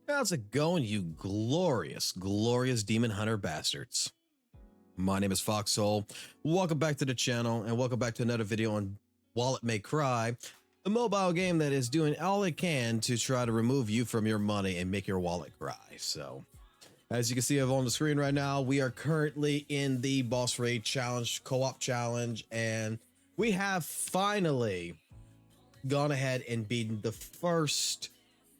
How's it going, you glorious, glorious demon hunter bastards? My name is FOXSOL. Welcome back to the channel, and welcome back to another video on Wallet May Cry, the mobile game that is doing all it can to try to remove you from your money and make your wallet cry. So, as you can see on the screen right now, we are currently in the boss raid challenge, co-op challenge, and we have finally gone ahead and beaten the first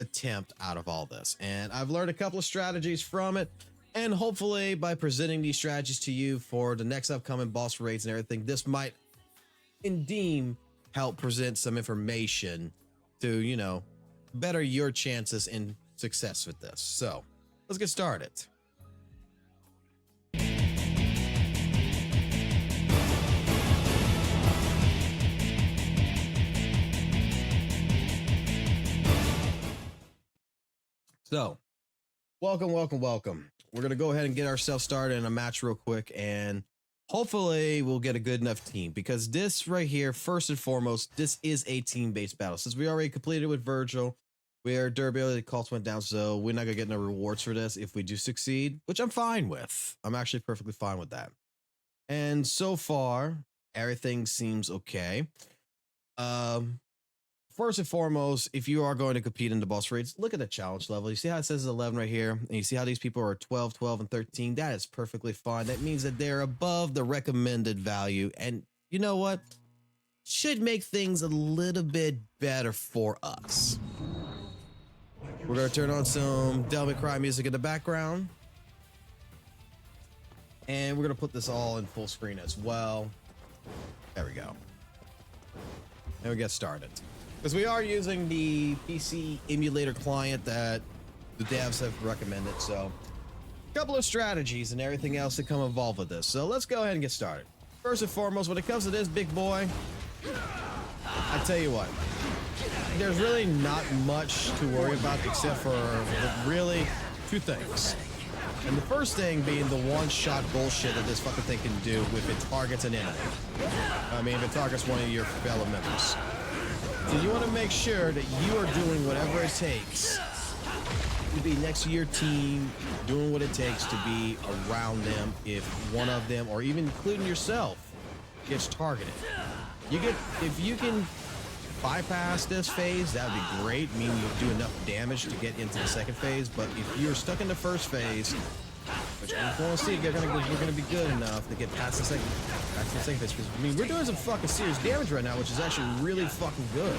attempt out of all this, and I've learned a couple of strategies from it, and hopefully by presenting these strategies to you for the next upcoming boss raids and everything, this might indeed help present some information to, you know, better your chances in success with this. So let's get started. So, welcome. We're going to go ahead and get ourselves started in a match real quick, and hopefully we'll get a good enough team, because this right here, first and foremost, this is a team-based battle. Since we already completed with Virgil, where durability cost went down, so we're not going to get no rewards for this if we do succeed, which I'm fine with. I'm actually perfectly fine with that. And so far, everything seems okay. First and foremost, if you are going to compete in the boss raids, look at the challenge level. You see how it says 11 right here? And you see how these people are 12, 12, and 13? That is perfectly fine. That means that they're above the recommended value. And you know what? Should make things a little bit better for us. We're going to turn on some Devil May Cry music in the background. And we're going to put this all in full screen as well. There we go. And we get started. Because we are using the PC emulator client that the devs have recommended. So a couple of strategies and everything else that come involved with this. So let's go ahead and get started. First and foremost, when it comes to this big boy, I tell you what, there's really not much to worry about except for really two things. And the first thing being the one-shot bullshit that this fucking thing can do if it targets an enemy. I mean, if it targets one of your fellow members. So you want to make sure that you are doing whatever it takes to be next to your team, doing what it takes to be around them if one of them, or even including yourself, gets targeted. If you can bypass this phase, that would be great, meaning you do enough damage to get into the second phase. But if you're stuck in the first phase, which I want to see, we're gonna be good enough to get past the second phase. Because I mean, we're doing some fucking serious damage right now, which is actually really fucking good.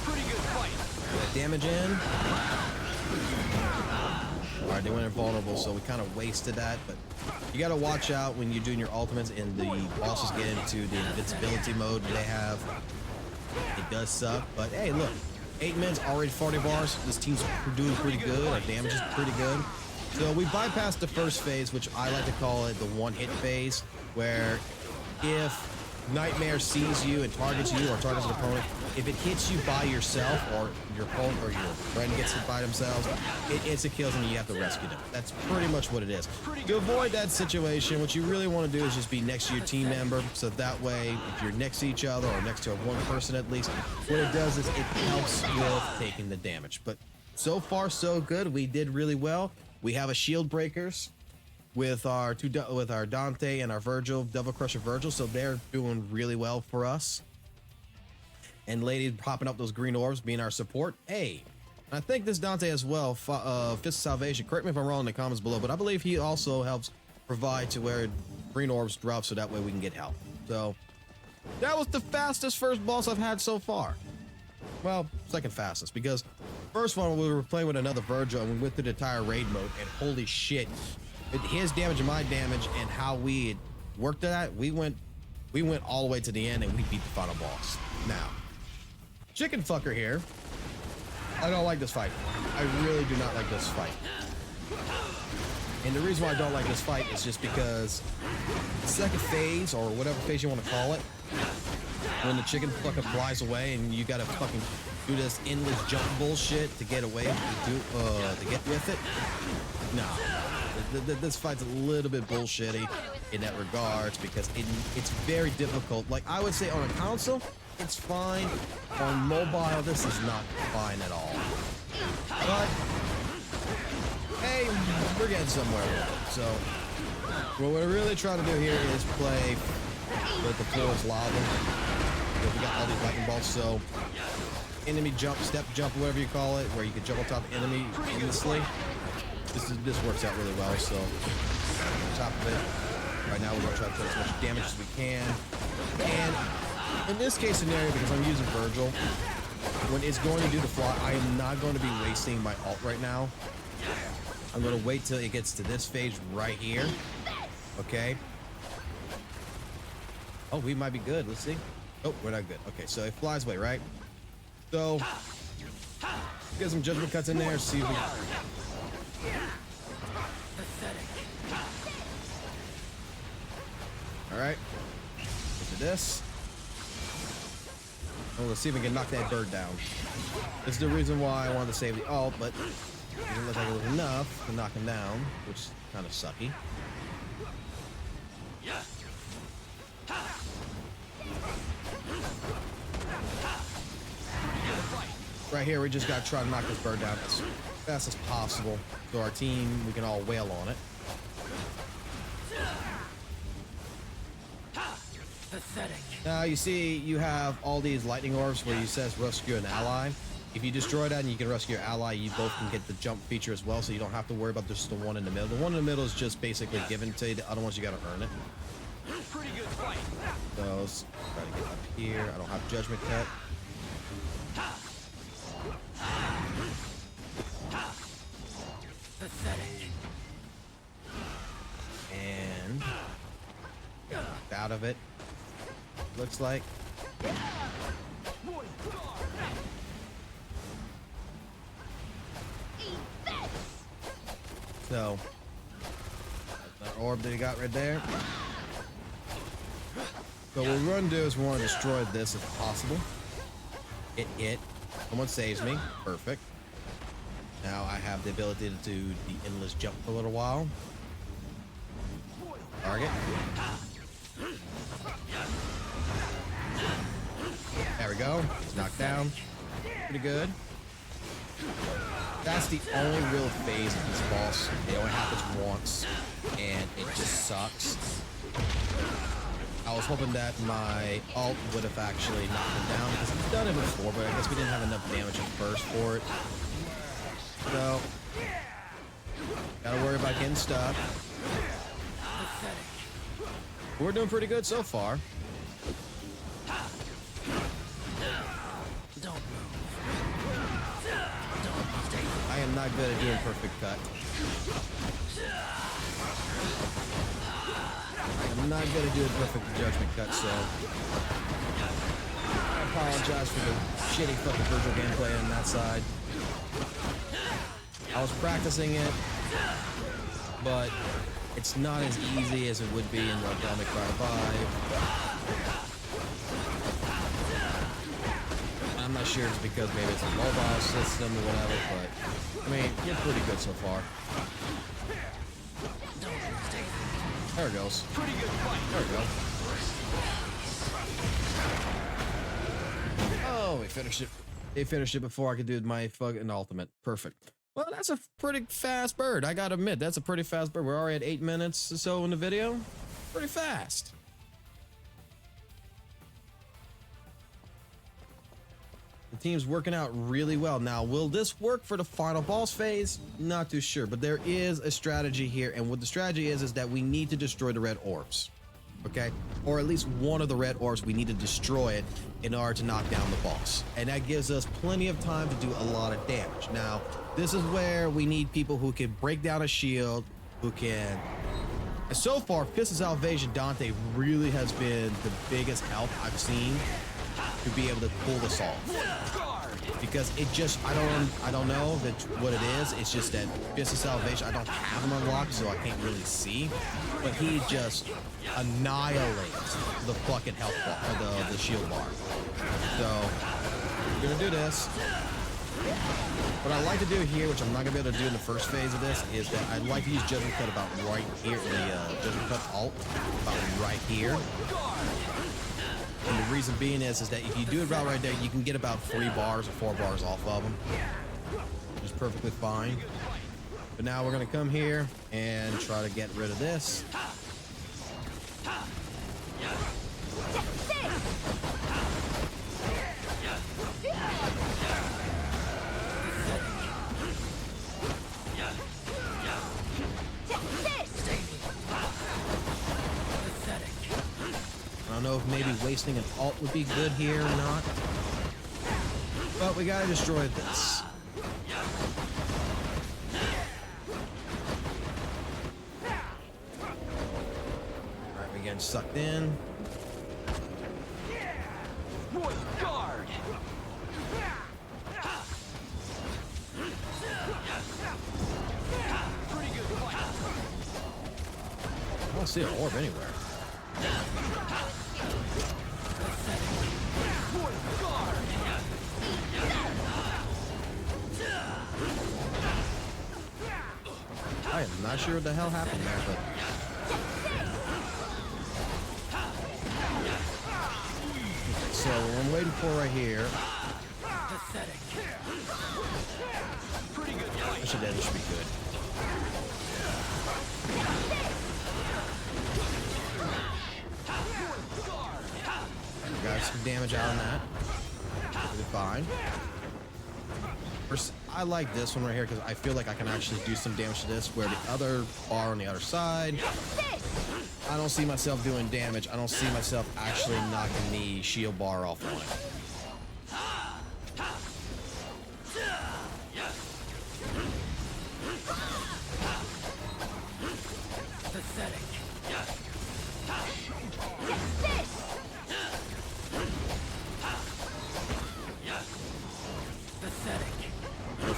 Pretty good fight. That damage in. All right, they went invulnerable, so we kind of wasted that, but you got to watch out when you're doing your ultimates and the bosses get into the invincibility mode they have. It does suck, but hey, look, 8 minutes, already 40 bars. This team's doing pretty good. Our damage is pretty good. So we bypassed the first phase, which I like to call it the one-hit phase, where if Nightmare sees you and targets you or targets an opponent, if it hits you by yourself or your opponent or your friend gets hit by themselves, it instant kills them and you have to rescue them. That's pretty much what it is. To avoid that situation, what you really want to do is just be next to your team member, so that way if you're next to each other or next to one person at least, what it does is it helps with taking the damage. But so far so good. We did really well. We have a shield breakers with our Dante and our Virgil, Devil Crusher Virgil, so they're doing really well for us. And Lady popping up those green orbs, being our support. Hey, I think this Dante as well, Fist of Salvation. Correct me if I'm wrong in the comments below, but I believe he also helps provide to where green orbs drop, so that way we can get help. So that was the fastest first boss I've had so far. Well, second fastest, because first one we were playing with another Virgil and we went through the entire raid mode, and holy shit. His damage and my damage and how we had worked at that, we went all the way to the end and we beat the final boss. Now, chicken fucker here, I don't like this fight. I really do not like this fight. And the reason why I don't like this fight is just because the second phase, or whatever phase you want to call it, when the chicken fucking flies away and you gotta fucking do this endless jump bullshit to get away, to get with it. No, this fight's a little bit bullshitty in that regards because it's very difficult. Like, I would say on a console, it's fine. On mobile, this is not fine at all. But, hey, we're getting somewhere with it. So, what we're really trying to do here is play with the floor is lava. We got all these lightning bolts, so enemy jump, step jump, whatever you call it, where you can jump on top of the enemy easily. This works out really well. So on top of it, right now we're gonna try to put as much damage as we can. And in this case scenario, because I'm using Virgil, when it's going to do the fly, I am not going to be wasting my ult right now. I'm gonna wait till it gets to this phase right here. Okay. Oh, we might be good. Let's see. Oh, we're not good. Okay, so it flies away, right? So, get some judgment cuts in there. See if we. All right. Into this. Oh, let's see if we can knock that bird down. This is the reason why I wanted to save the ult, but it doesn't look like it was enough to knock him down, which is kind of sucky. Right here, we just got to try to knock this bird down as fast as possible so our team, we can all wail on it. Pathetic. Now, you see, you have all these lightning orbs where you says rescue an ally. If you destroy that and you can rescue your ally, you both can get the jump feature as well, so you don't have to worry about just the one in the middle. The one in the middle is just basically given to you. The other ones, you got to earn it. Pretty good fight. So, let's try to get up here. I don't have judgment cut. Pathetic. And out of it. Looks like. So, that orb that he got right there. So what we're going to do is we want to destroy this if possible. Someone saves me. Perfect. Now I have the ability to do the endless jump for a little while. Target. There we go. It's knocked down. Pretty good. That's the only real phase of this boss. It only happens once, and it just sucks. I was hoping that my ult would have actually knocked him down because we've done it before, but I guess we didn't have enough damage at first for it. So, gotta worry about getting stuck. We're doing pretty good so far. I am not good at doing perfect cut. I'm not good at doing perfect judgment cut, so I apologize for the shitty fucking Virgil gameplay on that side. I was practicing it, but it's not as easy as it would be in like Devil May Cry 5. I'm not sure it's because maybe it's a mobile system or whatever, but I mean, you're pretty good so far. There it goes. Pretty good fight. There we go. Oh, we finished it. They finished it before I could do my fucking ultimate. Perfect. Well, that's a pretty fast bird. I gotta admit, that's a pretty fast bird. We're already at 8 minutes or so in the video. Pretty fast. The team's working out really well. Now, will this work for the final boss phase? Not too sure, but there is a strategy here, and what the strategy is that we need to destroy the red orbs, okay? Or at least one of the red orbs, we need to destroy it in order to knock down the boss, and that gives us plenty of time to do a lot of damage. Now, this is where we need people who can break down a shield, who can... And so far, Fist of Salvation Dante really has been the biggest help I've seen to be able to pull this off, because it just I don't know that what it is. It's just that Fist of Salvation, I don't have him unlocked, so I can't really see, but he just annihilates the fucking health bar, or the shield bar. So we're gonna do this. What I like to do here, which I'm not gonna be able to do in the first phase of this, is that I like to use judgment cut about right here, the judgment cut alt about right here. And the reason being is that if you do it about right there, you can get about 3 bars or 4 bars off of them, which is perfectly fine. But now we're gonna come here and try to get rid of this. I don't know if maybe wasting an alt would be good here or not, but we gotta destroy this. Alright, we're getting sucked in. Guard. Pretty good fight. I don't see an orb anywhere. I am not sure what the hell happened there, but so what I'm waiting for right here. Actually, that should be good. Got some damage out on that. Pretty fine. First, I like this one right here because I feel like I can actually do some damage to this, where the other bar on the other side, I don't see myself doing damage. I don't see myself actually knocking the shield bar off on it.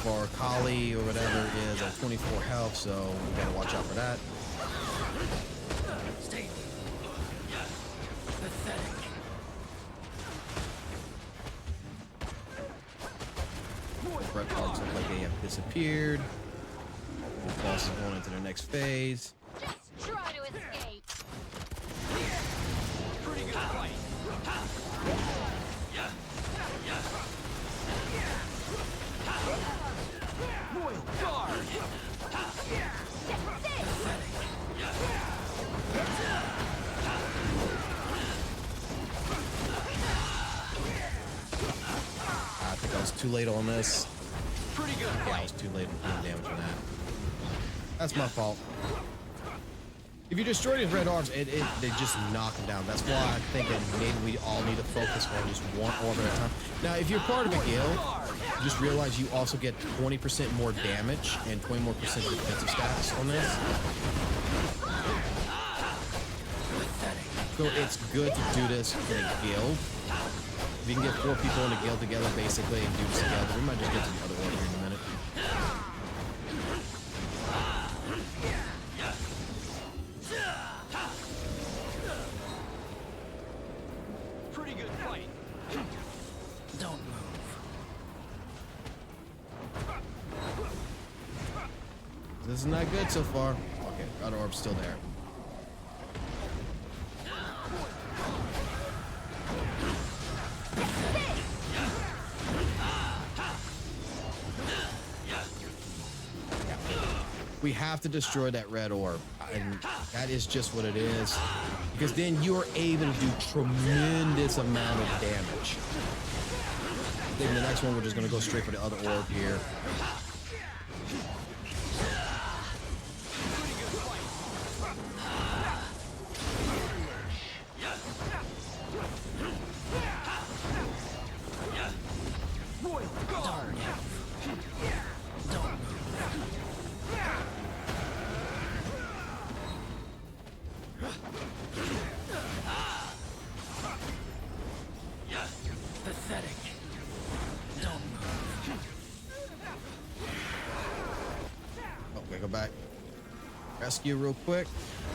For Kali or whatever is at 24 health, so we gotta watch out for that. Red cards look like they have disappeared. The boss is going into their next phase. Just try to escape. Pretty good fight. Guard. I think I was too late on this. Pretty good Yeah, I fight. was too late on doing damage on that. That's my fault. If you destroy these red orbs, they just knock them down. That's why I'm thinking maybe we all need to focus on just one orb at a time. Now, if you're part of a guild, just realize you also get 20% more damage and 20% more defensive stats on this. So it's good to do this in a guild. If you can get 4 people in a guild together, basically, and do this together, we might just get to the other orb here in a minute. Pretty good fight. Don't move. This is not good so far. Okay, other orb's still there. We have to destroy that red orb, and that is just what it is, because then you are able to do tremendous amount of damage. Then the next one, we're just gonna go straight for the other orb here. Pathetic. Don't move. Oh, we go back. Rescue real quick.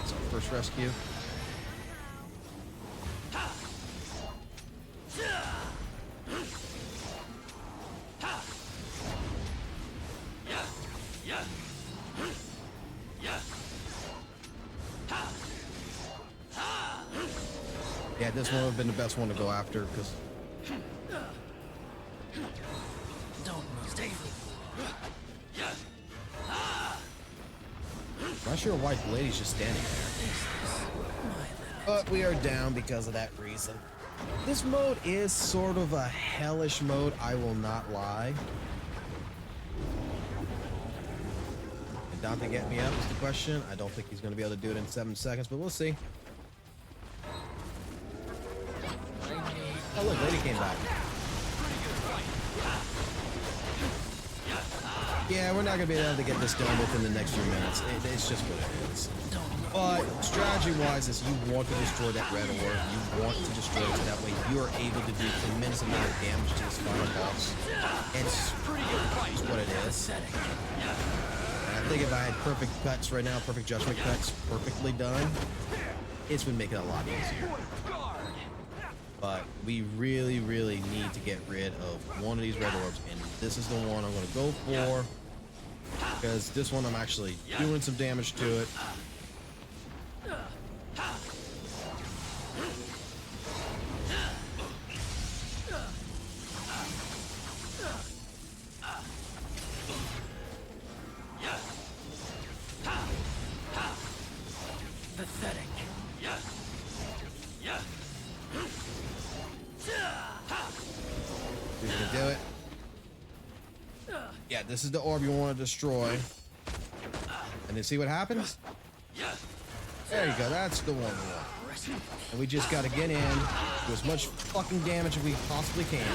It's our first rescue. Yeah, this one would have been the best one to go after because Don't move. Stay. not sure why the lady's just standing there. But we are down because of that reason. This mode is sort of a hellish mode, I will not lie. And Dante get me up is the question. I don't think he's going to be able to do it in 7 seconds, but we'll see. Oh look, lady came back. Yeah, we're not going to be able to get this done within the next few minutes. It's just what it is. But strategy-wise, is you want to destroy that red orb. You want to destroy it so that way you are able to do tremendous amount of damage to this final boss. It's pretty good fight. What it is. And I think if I had perfect cuts right now, perfect judgment cuts, perfectly done, it's would make it a lot easier. But we really, really need to get rid of one of these red orbs, and this is the one I'm going to go for because this one I'm actually doing some damage to it. Pathetic. He's gonna do it. Yeah, this is the orb you want to destroy. And then see what happens? There you go, that's the one we want. And we just gotta get in, do as much fucking damage as we possibly can.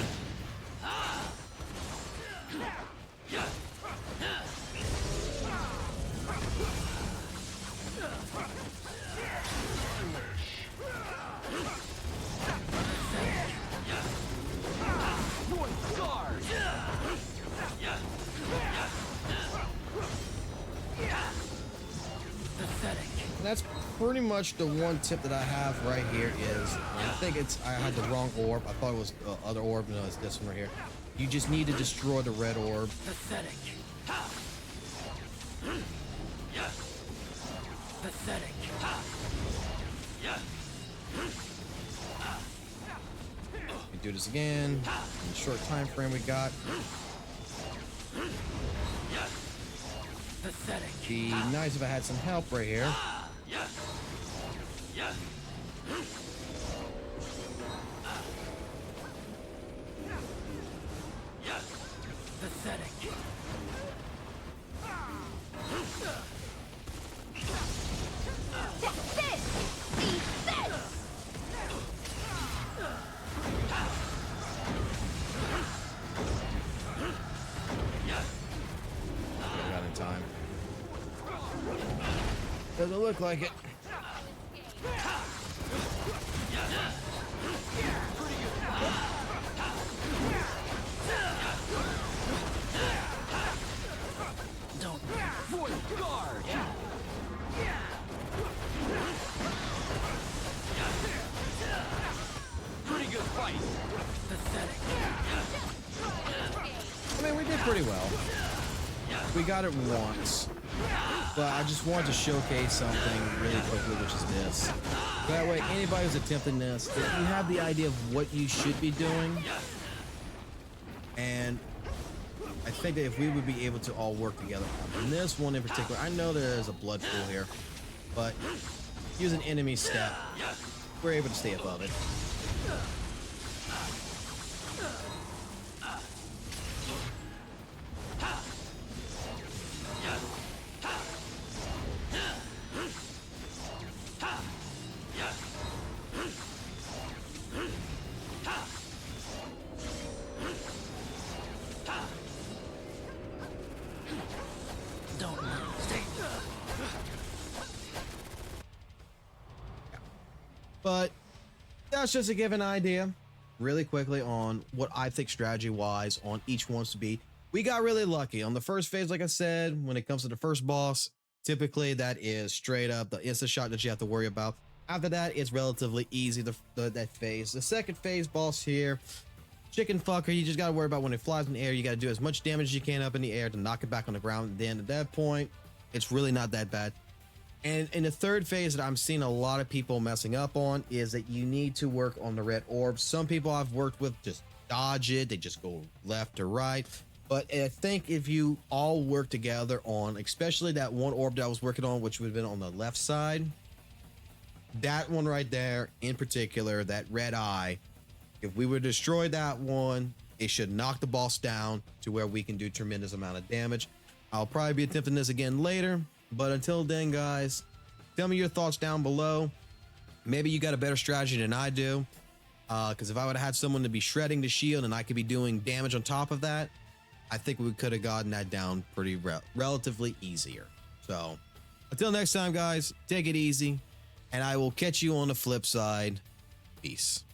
And that's pretty much the one tip that I have right here is, I think I had the wrong orb. I thought it was the other orb. No, it's this one right here. You just need to destroy the red orb. Pathetic. Pathetic. We do this again in the short time frame we got. Pathetic. Be nice if I had some help right here. Pathetic. Got in time. Doesn't look like it. Don't void guard. Pretty good fight. Pathetic. I mean, we did pretty well. We got it once. But I just wanted to showcase something really quickly, which is this. That way, anybody who's attempting this, if you have the idea of what you should be doing, and I think that if we would be able to all work together on this one in particular, I know there is a blood pool here, but use an enemy step, we're able to stay above it. Don't stay. But that's just to give an idea really quickly on what I think strategy wise on each one's to be. We got really lucky on the first phase. Like I said, when it comes to the first boss, typically that is straight up the insta shot that you have to worry about. After that, it's relatively easy, that phase. The second phase boss here, chicken fucker, you just got to worry about when it flies in the air. You got to do as much damage as you can up in the air to knock it back on the ground. Then at that point, it's really not that bad. And in the third phase that I'm seeing a lot of people messing up on is that you need to work on the red orb. Some people I've worked with just dodge it. They just go left to right. But I think if you all work together on, especially that one orb that I was working on, which would have been on the left side, that one right there in particular, that red eye, if we would destroy that one, it should knock the boss down to where we can do tremendous amount of damage. I'll probably be attempting this again later, but until then, guys, tell me your thoughts down below. Maybe you got a better strategy than I do, because if I would have had someone to be shredding the shield and I could be doing damage on top of that, I think we could have gotten that down pretty relatively easier. So until next time, guys, take it easy, and I will catch you on the flip side. Peace.